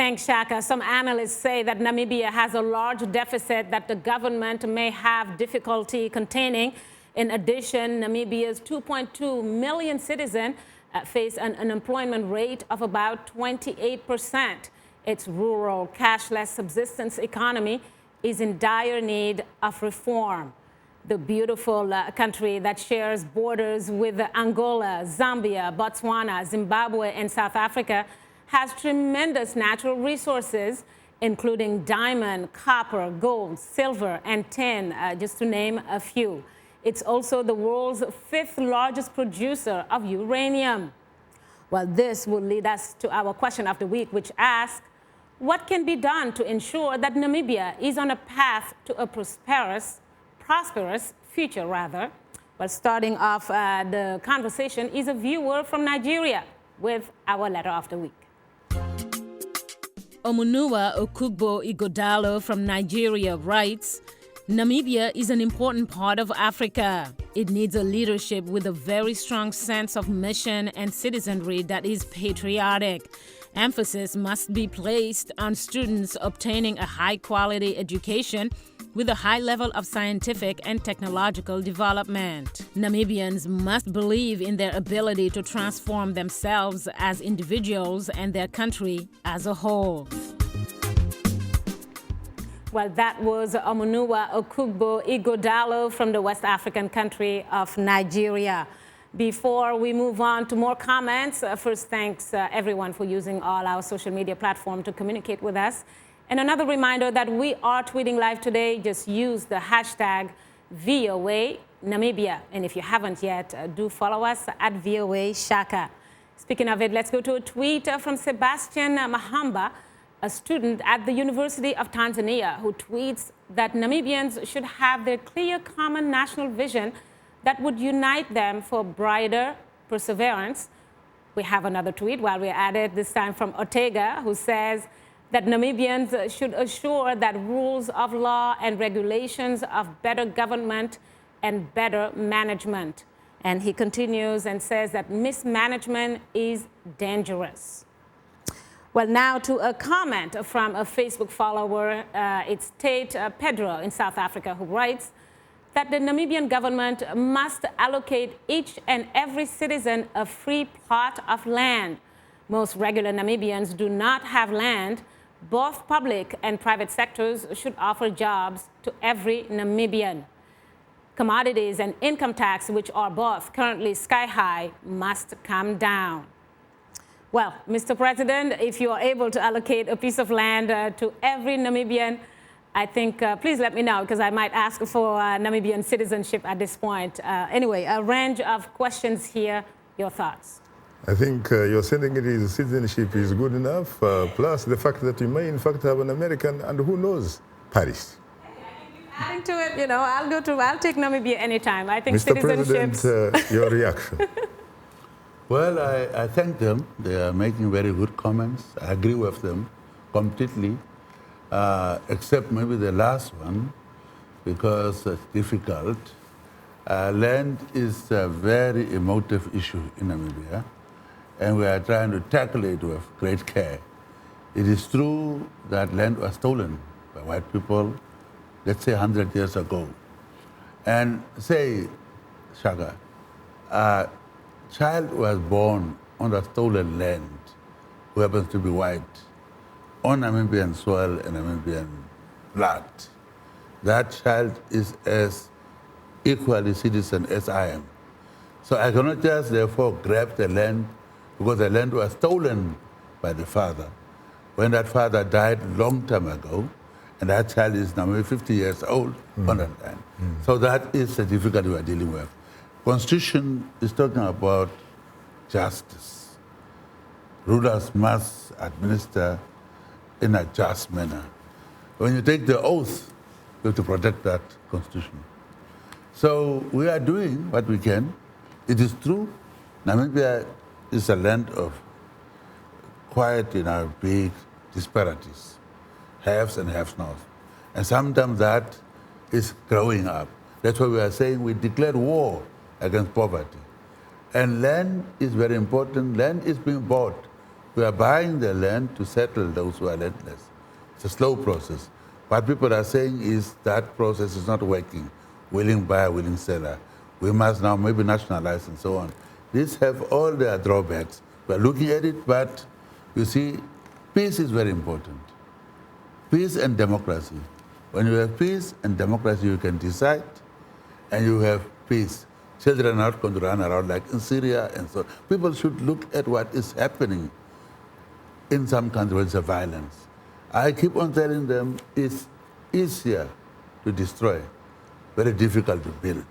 thanks, Shaka. Some analysts say that Namibia has a large deficit that the government may have difficulty containing. In addition, Namibia's 2.2 million citizens face an unemployment rate of about 28%. Its rural, cashless subsistence economy is in dire need of reform. The beautiful country that shares borders with Angola, Zambia, Botswana, Zimbabwe, and South Africa has tremendous natural resources, including diamond, copper, gold, silver, and tin, just to name a few. It's also the world's fifth largest producer of uranium. Well, this will lead us to our question of the week, which asks, what can be done to ensure that Namibia is on a path to a prosperous future, rather? Well, starting off the conversation is a viewer from Nigeria with our letter of the week. Omunua Okugbo Igodalo from Nigeria writes, Namibia is an important part of Africa. It needs a leadership with a very strong sense of mission and citizenry that is patriotic. Emphasis must be placed on students obtaining a high-quality education with a high level of scientific and technological development. Namibians must believe in their ability to transform themselves as individuals and their country as a whole. Well, that was Omunua Okugbo Igodalo from the West African country of Nigeria. Before we move on to more comments, first thanks everyone for using all our social media platforms to communicate with us. And another reminder that we are tweeting live today. Just use the hashtag VOA Namibia. And if you haven't yet, do follow us at VOA Shaka. Speaking of it, let's go to a tweet from Sebastian Mahamba, a student at the University of Tanzania, who tweets that Namibians should have their clear common national vision that would unite them for brighter perseverance. We have another tweet while we're at it, this time from Ortega, who says that Namibians should assure that rules of law and regulations of better government and better management. And he continues and says that mismanagement is dangerous. Well, now to a comment from a Facebook follower. It's Tate Pedro in South Africa, who writes that the Namibian government must allocate each and every citizen a free plot of land. Most regular Namibians do not have land. Both public and private sectors should offer jobs to every Namibian. Commodities and income tax, which are both currently sky high, must come down. Well, Mr. President, if you are able to allocate a piece of land to every Namibian, I think, please let me know, because I might ask for Namibian citizenship at this point. Anyway, a range of questions here. Your thoughts? I think your sending it as citizenship is good enough, plus the fact that you may, in fact, have an American, and who knows, Paris. Adding to it, you know, I'll take Namibia anytime. I think Mr. President, your reaction? Well, I thank them. They are making very good comments. I agree with them completely, except maybe the last one, because it's difficult. Land is a very emotive issue in Namibia, and we are trying to tackle it with great care. It is true that land was stolen by white people, let's say 100 years ago. And say, Shaka, a child was born on a stolen land who happens to be white, on Namibian soil and Namibian blood. That child is as equally citizen as I am. So I cannot just therefore grab the land because the land was stolen by the father. When that father died long time ago, and that child is now maybe 50 years old on that land. So that is the difficulty we are dealing with. Constitution is talking about justice. Rulers must administer in a just manner. When you take the oath, you have to protect that constitution. So we are doing what we can. It is true, Namibia is a land of quite big disparities, haves and have-nots. And sometimes that is growing up. That's why we are saying we declared war against poverty. And land is very important. Land is being bought We are buying the land to settle those who are landless. It's a slow process. What people are saying is that process is not working. Willing buyer, willing seller. We must now maybe nationalize and so on. These have all their drawbacks. We're looking at it, but you see, peace is very important. Peace and democracy. When you have peace and democracy, you can decide, and you have peace. Children are not going to run around like in Syria and so on. People should look at what is happening in some countries where there's violence. I keep on telling them it's easier to destroy, very difficult to build.